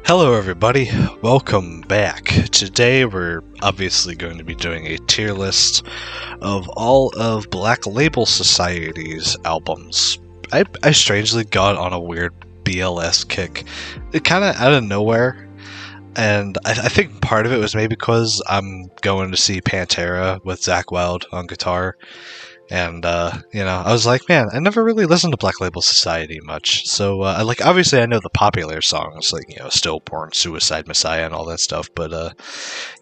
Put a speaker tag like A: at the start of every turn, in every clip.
A: Hello, everybody. Welcome back. Today, we're obviously going to be doing a tier list of all of Black Label Society's albums. I strangely got on a weird BLS kick. It kind of out of nowhere. And I think part of it was maybe because I'm going to see Pantera with Zakk Wylde on guitar. And, I was like, man, I never really listened to Black Label Society much. So, obviously I know the popular songs, Stillborn, Suicide Messiah, and all that stuff. But,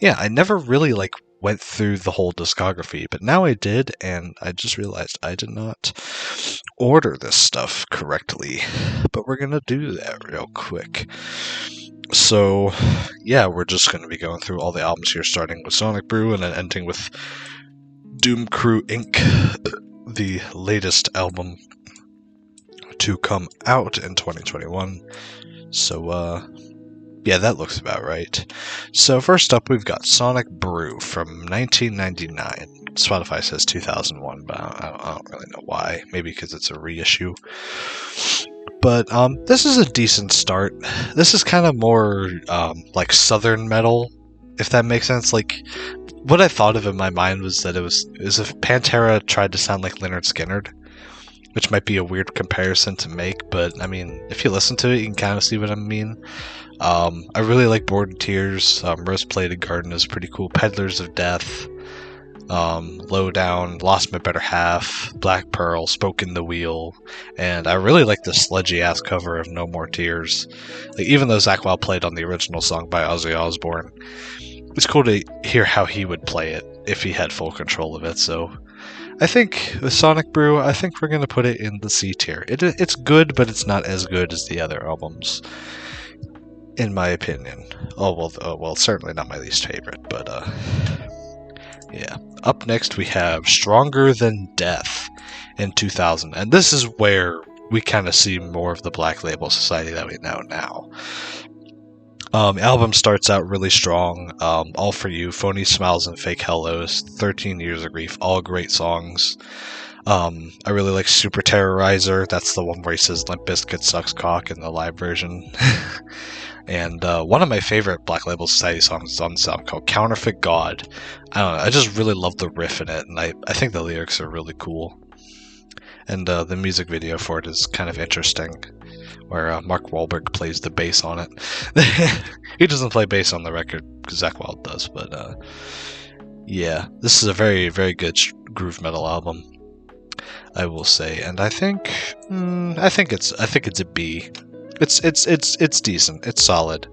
A: I never really, went through the whole discography. But now I did, and I just realized I did not order this stuff correctly. But we're gonna do that real quick. So, we're just gonna be going through all the albums here, starting with Sonic Brew, and then ending with Doom Crew Inc., the latest album to come out in 2021. So, that looks about right. So first up, we've got Sonic Brew from 1999. Spotify says 2001, but I don't really know why. Maybe because it's a reissue. But this is a decent start. This is kind of more like southern metal, if that makes sense. What I thought of in my mind was that it was if Pantera tried to sound like Lynyrd Skynyrd, which might be a weird comparison to make, but I mean, if you listen to it, you can kind of see what I mean. I really like Born in Tears. Rose Plated Garden is pretty cool. Peddlers of Death, Low Down, Lost My Better Half, Black Pearl, Spoke in the Wheel, and I really like the sludgy ass cover of No More Tears. Even though Zakk Wylde played on the original song by Ozzy Osbourne, it's cool to hear how he would play it if he had full control of it. So I think with Sonic Brew, I think we're going to put it in the C tier. It's good, but it's not as good as the other albums, in my opinion. Well, certainly not my least favorite, but yeah. Up next, we have Stronger Than Death in 2000, and this is where we kind of see more of the Black Label Society that we know now. The album starts out really strong. All For You, Phony Smiles and Fake Hellos, 13 Years of Grief, all great songs. I really like Super Terrorizer. That's the one where he says Limp Bizkit sucks cock in the live version. And one of my favorite Black Label Society songs is on this album called Counterfeit God. I don't know, I just really love the riff in it, and I think the lyrics are really cool. And the music video for it is kind of interesting, where Mark Wahlberg plays the bass on it. He doesn't play bass on the record, because Zakk Wylde does, but this is a very, very good groove metal album, I will say. And I think it's a B. It's decent. It's solid.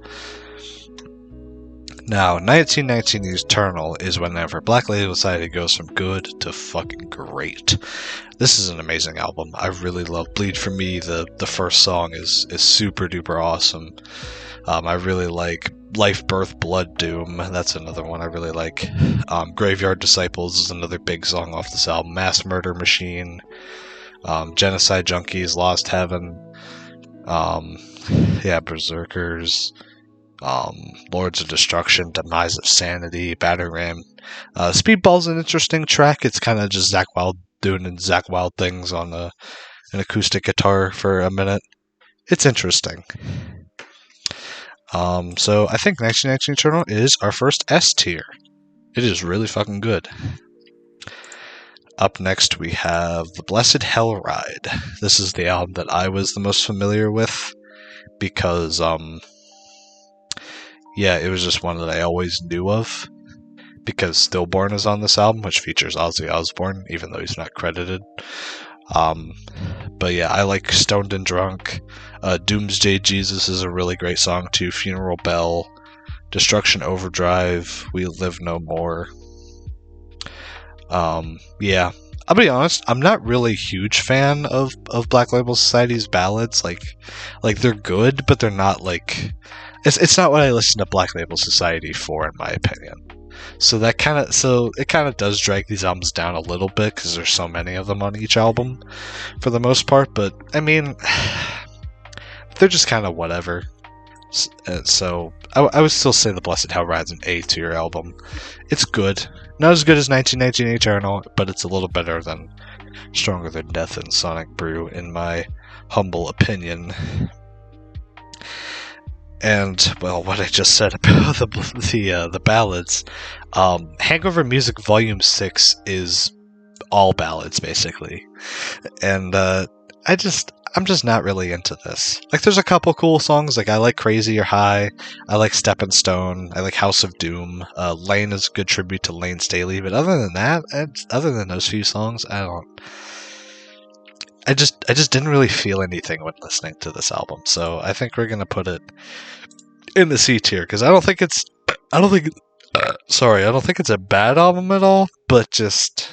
A: Now, 1919 Eternal is whenever Black Label Society goes from good to fucking great. This is an amazing album. I really love Bleed For Me. The first song is super duper awesome. I really like Life, Birth, Blood, Doom. That's another one I really like. Graveyard Disciples is another big song off this album. Mass Murder Machine. Genocide Junkies, Lost Heaven. Berserkers. Lords of Destruction, Demise of Sanity, Battering Ram. Speedball's an interesting track. It's kind of just Zakk Wylde doing Zakk Wylde things on an acoustic guitar for a minute. It's interesting. So I think 1919 Eternal is our first S tier. It is really fucking good. Up next, we have The Blessed Hell Ride. This is the album that I was the most familiar with because, it was just one that I always knew of because Stillborn is on this album, which features Ozzy Osbourne, even though he's not credited. I like Stoned and Drunk. Doomsday Jesus is a really great song too. Funeral Bell, Destruction Overdrive, We Live No More. I'll be honest, I'm not really a huge fan of Black Label Society's ballads. Like they're good, but they're not it's not what I listen to Black Label Society for, in my opinion. So it kind of does drag these albums down a little bit because there's so many of them on each album, for the most part. But I mean, they're just kind of whatever. So I would still say The Blessed Hell Ride's an A tier album. It's good. Not as good as 1919 Eternal, but it's a little better than Stronger Than Death and Sonic Brew, in my humble opinion. And well, what I just said about the ballads, Hangover Music Volume 6 is all ballads basically, and I'm just not really into this. Like, there's a couple cool songs. Like, I like Crazy or High. I like Steppin' Stone. I like House of Doom. Lane is a good tribute to Lane Staley. But other than that, other than those few songs, I just didn't really feel anything when listening to this album. So I think we're gonna put it in the C tier because I don't think it's a bad album at all. But just,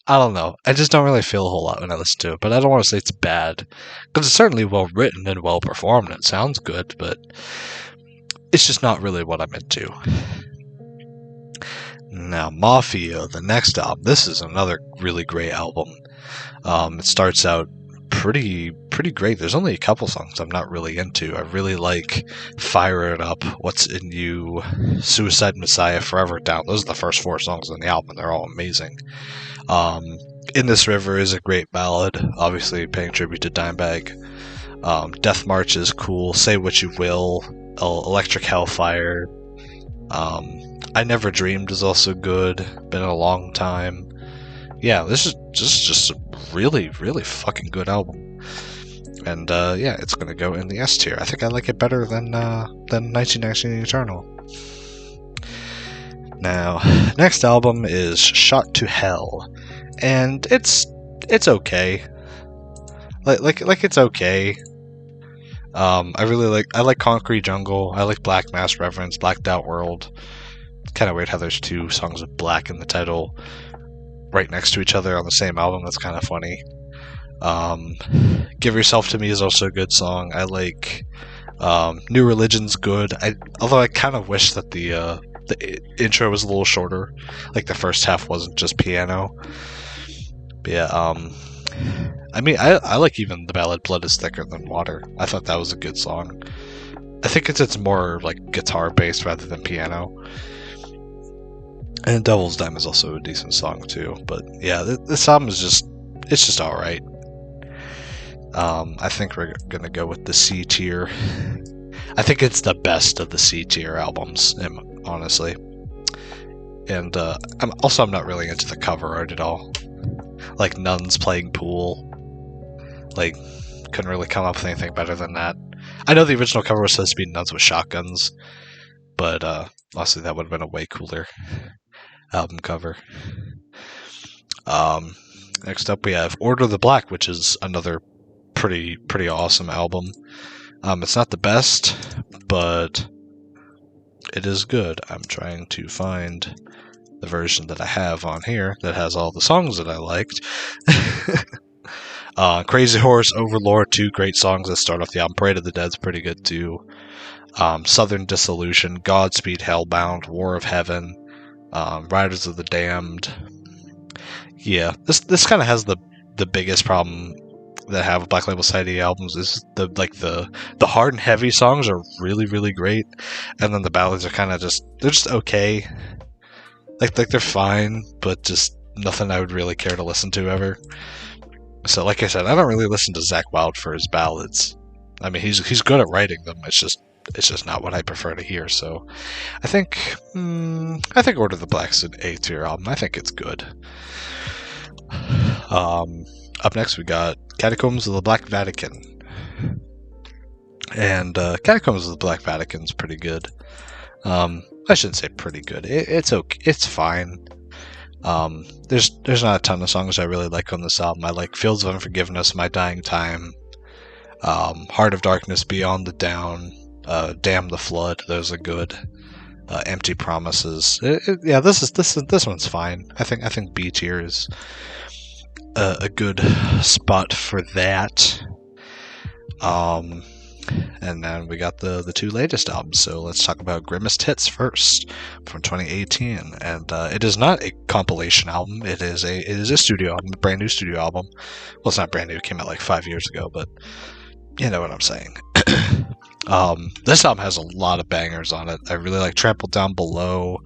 A: I don't know. I just don't really feel a whole lot when I listen to it, but I don't want to say it's bad because it's certainly well written and well performed. And it sounds good, but it's just not really what I'm into. Now, Mafia, the next album. This is another really great album. It starts out pretty great. There's only a couple songs I'm not really into. I really like Fire It Up, What's in You, Suicide Messiah, Forever Down. Those are the first 4 songs on the album. They're all amazing. In This River is a great ballad, obviously paying tribute to Dimebag. Death March is cool. Say What You Will, Electric Hellfire. I Never Dreamed is also good. Been a long time. Yeah, this is just a really, really fucking good album. And yeah, it's gonna go in the S tier. I think I like it better than 1919 Eternal. Now, next album is Shot to Hell, and it's okay. Like it's okay. I like Concrete Jungle. I like Black Mass Reverence, Blacked Out World. It's kind of weird how there's 2 songs with black in the title right next to each other on the same album. That's kind of funny. Give Yourself to Me is also a good song. I like New Religion's good. Although I kind of wish that the intro was a little shorter. Like the first half wasn't just piano. But yeah, I mean, I like even the ballad Blood is Thicker Than Water. I thought that was a good song. I think it's more like guitar based rather than piano. And Devil's Dime is also a decent song too. But yeah, this album is just alright. I think we're gonna go with the C tier. I think it's the best of the C tier albums, honestly. And I'm not really into the cover art at all. Like nuns playing pool. Like, couldn't really come up with anything better than that. I know the original cover was supposed to be nuns with shotguns, but honestly, that would have been a way cooler album cover. Next up, we have Order the Black, which is another pretty awesome album. It's not the best, but it is good. I'm trying to find the version that I have on here that has all the songs that I liked. Crazy Horse, Overlord, 2 great songs that start off the album. Parade of the Dead's pretty good too. Southern Dissolution, Godspeed Hellbound, War of Heaven, Riders of the Damned. Yeah, this kind of has the biggest problem that I have with Black Label Society albums is the hard and heavy songs are really, really great, and then the ballads are kind of they're just okay. Like they're fine, but just nothing I would really care to listen to ever. So, like I said, I don't really listen to Zakk Wylde for his ballads. I mean, he's good at writing them. It's just not what I prefer to hear. So, I think Order the Black's an A tier album. I think it's good. Up next, we got Catacombs of the Black Vatican, and Catacombs of the Black Vatican's pretty good. I shouldn't say pretty good. It's okay. It's fine. There's not a ton of songs I really like on this album. I like Fields of Unforgiveness, My Dying Time, Heart of Darkness, Beyond the Down, Damn the Flood. Those are good. Empty Promises. Yeah, this one's fine. I think B tier is a good spot for that. And then we got the 2 latest albums. So let's talk about Grimmest Hits first, from 2018. And it is not a compilation album. It is a studio album, a brand new studio album. Well, it's not brand new. It came out like 5 years ago, but you know what I'm saying. This album has a lot of bangers on it. I really like Trampled Down Below,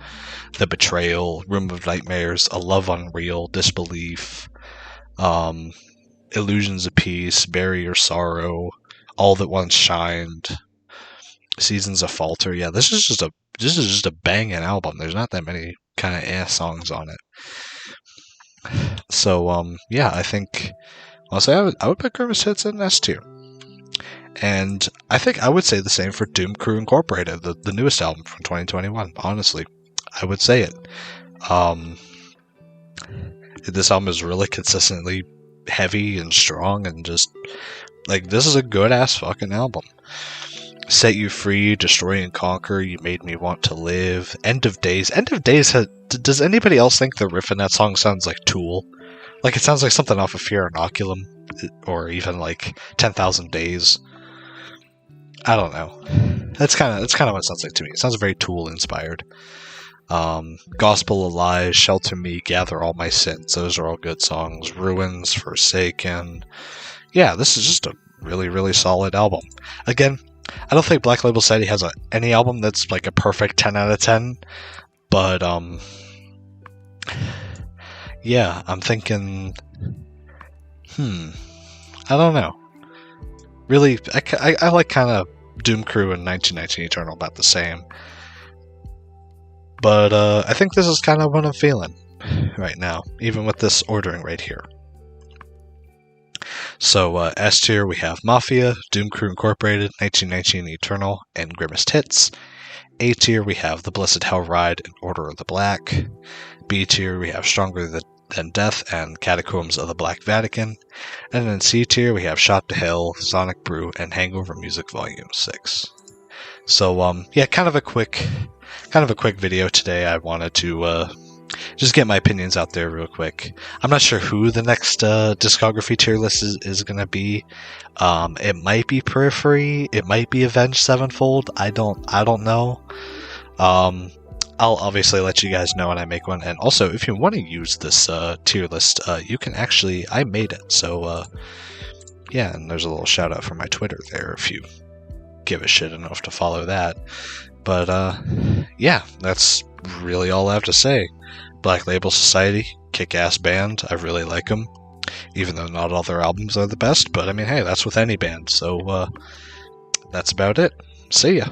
A: The Betrayal, Room of Nightmares, A Love Unreal, Disbelief, Illusions of Peace, Bury Your Sorrow, All That Once Shined, Seasons of Falter. Yeah, this is just a banging album. There's not that many kind of ass songs on it. So yeah, I think honestly I would put Grimace Hits in S tier. And I think I would say the same for Doom Crew Incorporated, the newest album from 2021. Honestly, I would say it. This album is really consistently heavy and strong, and just like, this is a good ass fucking album. Set You Free, Destroy and Conquer, You Made Me Want to Live, End of Days. End of Days does anybody else think the riff in that song sounds like Tool? Like, it sounds like something off of Fear Inoculum, or even like 10,000 Days. I don't know. That's kind of what it sounds like to me. It sounds very Tool inspired. Gospel of Lies, Shelter Me, Gather All My Sins. Those are all good songs. Ruins, Forsaken. Yeah, this is just a really, really solid album. Again, I don't think Black Label Society has any album that's like a perfect 10 out of 10, but yeah, I'm thinking, I don't know. Really, I like kind of Doom Crew and 1919 Eternal about the same. But I think this is kind of what I'm feeling right now, even with this ordering right here. So S tier, we have Mafia, Doom Crew Incorporated, 1919 Eternal, and Grimmest Hits. A tier, we have The Blessed Hell Ride and Order of the Black. B tier, we have Stronger Than Death and Catacombs of the Black Vatican. And then C tier, we have Shot to Hell, Sonic Brew, and Hangover Music Volume 6. So yeah, kind of a quick video today. I wanted to just get my opinions out there real quick. I'm not sure who the next discography tier list is going to be. It might be Periphery. It might be Avenged Sevenfold. I don't know. I'll obviously let you guys know when I make one. And also, if you want to use this tier list, you can actually. I made it. So yeah, and there's a little shout out for my Twitter there if you give a shit enough to follow that. But yeah, that's really all I have to say. Black Label Society, kick-ass band. I really like them, even though not all their albums are the best. But I mean, hey, that's with any band. So that's about it. See ya.